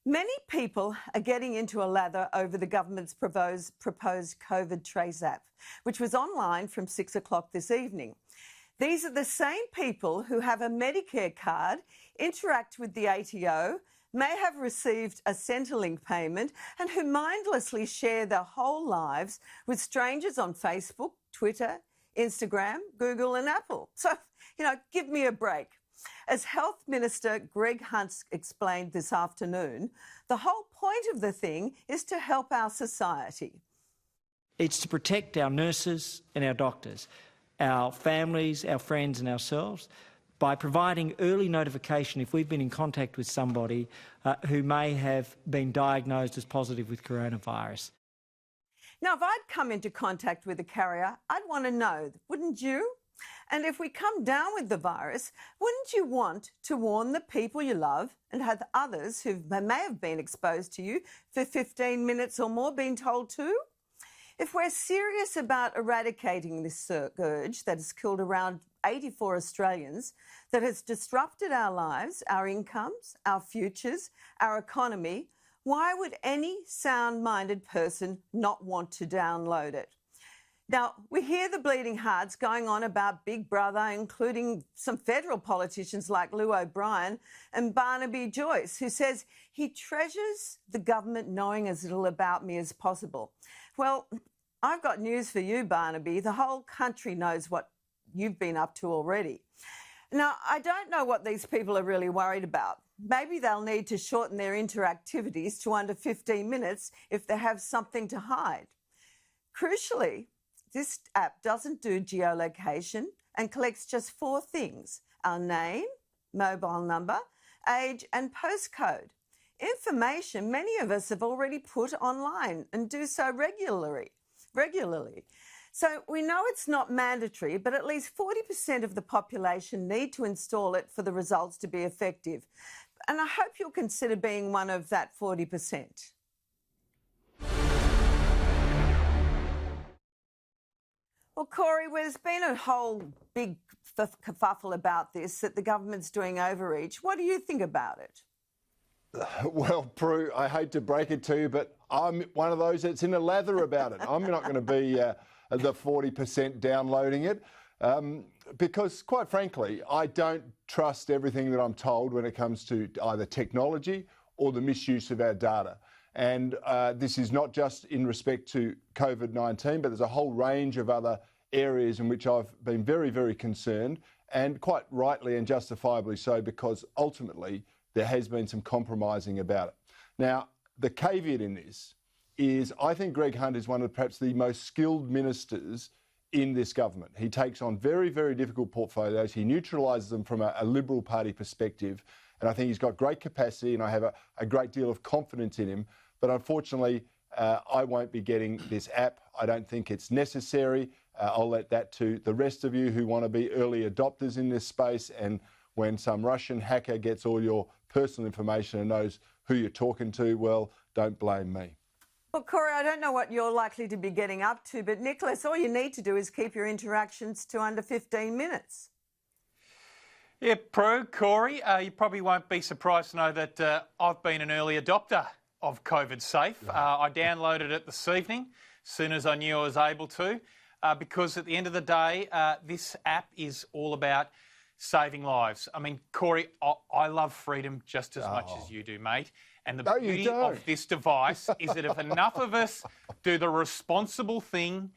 Many people are getting into a lather over the government's proposed COVID Trace app, which was online from 6 o'clock this evening. These are the same people who have a Medicare card, interact with the ATO, may have received a Centrelink payment, and who mindlessly share their whole lives with strangers on Facebook, Twitter, Instagram, Google and Apple. So, give me a break. As Health Minister Greg Hunt explained this afternoon, the whole point of the thing is to help our society. It's to protect our nurses and our doctors, our families, our friends and ourselves, by providing early notification if we've been in contact with somebody who may have been diagnosed as positive with coronavirus. Now, if I'd come into contact with a carrier, I'd want to know, wouldn't you? And if we come down with the virus, wouldn't you want to warn the people you love and have others who may have been exposed to you for 15 minutes or more being told to? If we're serious about eradicating this scourge that has killed around 84 Australians, that has disrupted our lives, our incomes, our futures, our economy, why would any sound-minded person not want to download it? Now, we hear the bleeding hearts going on about Big Brother, including some federal politicians like Llew and Barnaby Joyce, who says he treasures the government knowing as little about me as possible. Well, I've got news for you, Barnaby. The whole country knows what you've been up to already. Now, I don't know what these people are really worried about. Maybe they'll need to shorten their interactivities to under 15 minutes if they have something to hide. Crucially, this app doesn't do geolocation and collects just 4 things: our name, mobile number, age and postcode. Information many of us have already put online and do so regularly. So we know it's not mandatory, but at least 40% of the population need to install it for the results to be effective. And I hope you'll consider being one of that 40%. Well, Cory, there's been a whole big kerfuffle about this, that the government's doing overreach. What do you think about it? Well, Prue, I hate to break it to you, but I'm one of those that's in a lather about it. I'm not going to be the 40% downloading it because, quite frankly, I don't trust everything that I'm told when it comes to either technology or the misuse of our data. And this is not just in respect to COVID-19, but there's a whole range of other areas in which I've been very, very concerned, and quite rightly and justifiably so, because ultimately there has been some compromising about it. Now, the caveat in this is I think Greg Hunt is one of perhaps the most skilled ministers in this government. He takes on very, very difficult portfolios. He neutralises them from a Liberal Party perspective. And I think he's got great capacity, and I have a great deal of confidence in him. But unfortunately, I won't be getting this app. I don't think it's necessary. I'll let that to the rest of you who want to be early adopters in this space. And when some Russian hacker gets all your personal information and knows who you're talking to, well, don't blame me. Well, Cory, I don't know what you're likely to be getting up to, but Nicholas, all you need to do is keep your interactions to under 15 minutes. Yeah, Prue, Cory, you probably won't be surprised to know that I've been an early adopter of COVID Safe. I downloaded it this evening as soon as I knew I was able to, because at the end of the day, this app is all about saving lives. I mean, Cory, I love freedom just as much as you do, mate. And the beauty of this device is that if enough of us do the responsible thing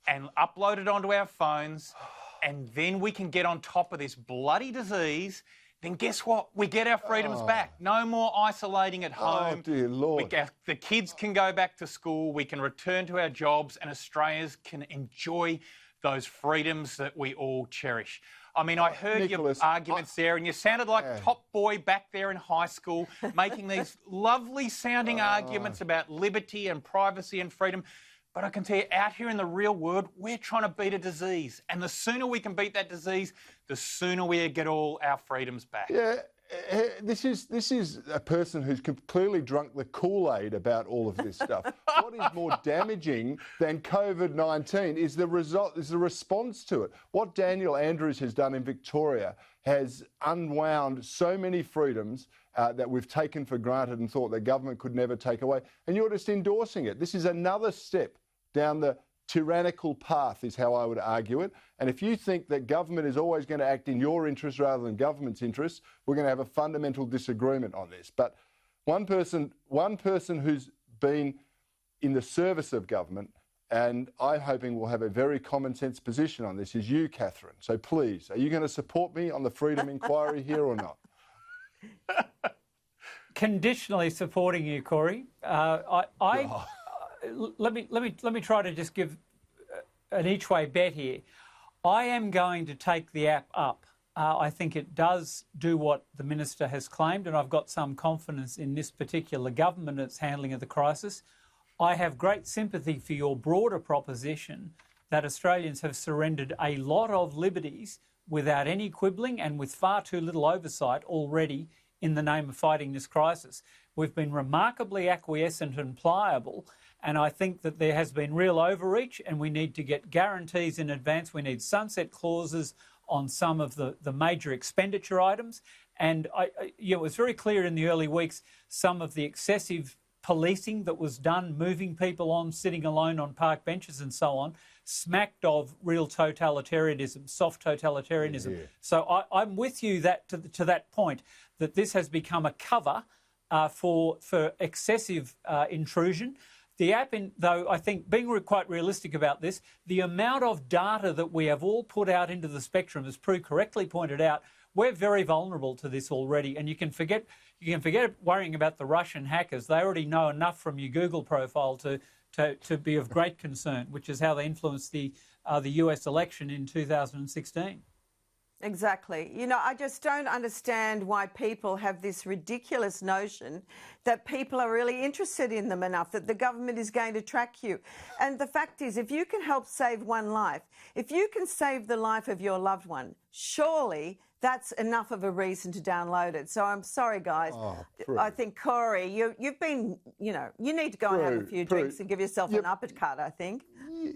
and upload it onto our phones, and then we can get on top of this bloody disease, then guess what? We get our freedoms back. No more isolating at home. Oh, dear Lord. The kids can go back to school, we can return to our jobs, and Australians can enjoy those freedoms that we all cherish. I mean, I heard Nicholas, your arguments there, and you sounded like Top Boy back there in high school, making these lovely sounding arguments about liberty and privacy and freedom. But I can tell you, out here in the real world, we're trying to beat a disease. And the sooner we can beat that disease, the sooner we get all our freedoms back. Yeah, This is a person who's clearly drunk the Kool-Aid about all of this stuff. What is more damaging than COVID-19 is the response to it. What Daniel Andrews has done in Victoria has unwound so many freedoms that we've taken for granted and thought the government could never take away, and you're just endorsing it. This is another step down the tyrannical path, is how I would argue it. And if you think that government is always going to act in your interest rather than government's interests, we're going to have a fundamental disagreement on this. But one person who's been in the service of government, and I'm hoping will have a very common sense position on this, is you, Catherine. So please, are you going to support me on the Freedom Inquiry here or not? Conditionally supporting you, Cory. Let me try to just give an each way bet here. I am going to take the app up. I think it does do what the Minister has claimed, and I've got some confidence in this particular government and its handling of the crisis. I have great sympathy for your broader proposition that Australians have surrendered a lot of liberties without any quibbling and with far too little oversight already in the name of fighting this crisis. We've been remarkably acquiescent and pliable, and I think that there has been real overreach, and we need to get guarantees in advance. We need sunset clauses on some of the major expenditure items. And it was very clear in the early weeks some of the excessive policing that was done, moving people on, sitting alone on park benches and so on, smacked of real totalitarianism, soft totalitarianism. Yeah. So I'm with you to that point, that this has become a cover for excessive intrusion. The app, though, I think, being quite realistic about this, the amount of data that we have all put out into the spectrum, as Prue correctly pointed out, we're very vulnerable to this already. And you can forget worrying about the Russian hackers. They already know enough from your Google profile to be of great concern, which is how they influenced the US election in 2016. Exactly. You know, I just don't understand why people have this ridiculous notion that people are really interested in them enough, that the government is going to track you. And the fact is, if you can help save one life, if you can save the life of your loved one, surely that's enough of a reason to download it. So I'm sorry, guys. I think, Cory, you've been, you need to go and have a few drinks and give yourself an uppercut, I think.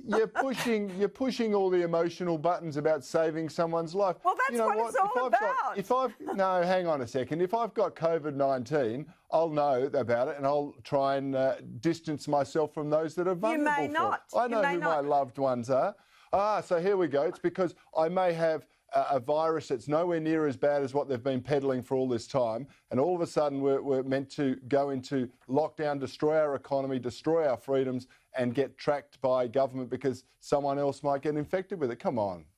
You're pushing all the emotional buttons about saving someone's life. Well, that's what it's all about. No, hang on a second. If I've got COVID-19, I'll know about it and I'll try and distance myself from those that are vulnerable. You may not. I know who my loved ones are. So here we go. It's because I may have a virus that's nowhere near as bad as what they've been peddling for all this time, and all of a sudden we're meant to go into lockdown, destroy our economy, destroy our freedoms, and get tracked by government because someone else might get infected with it. Come on.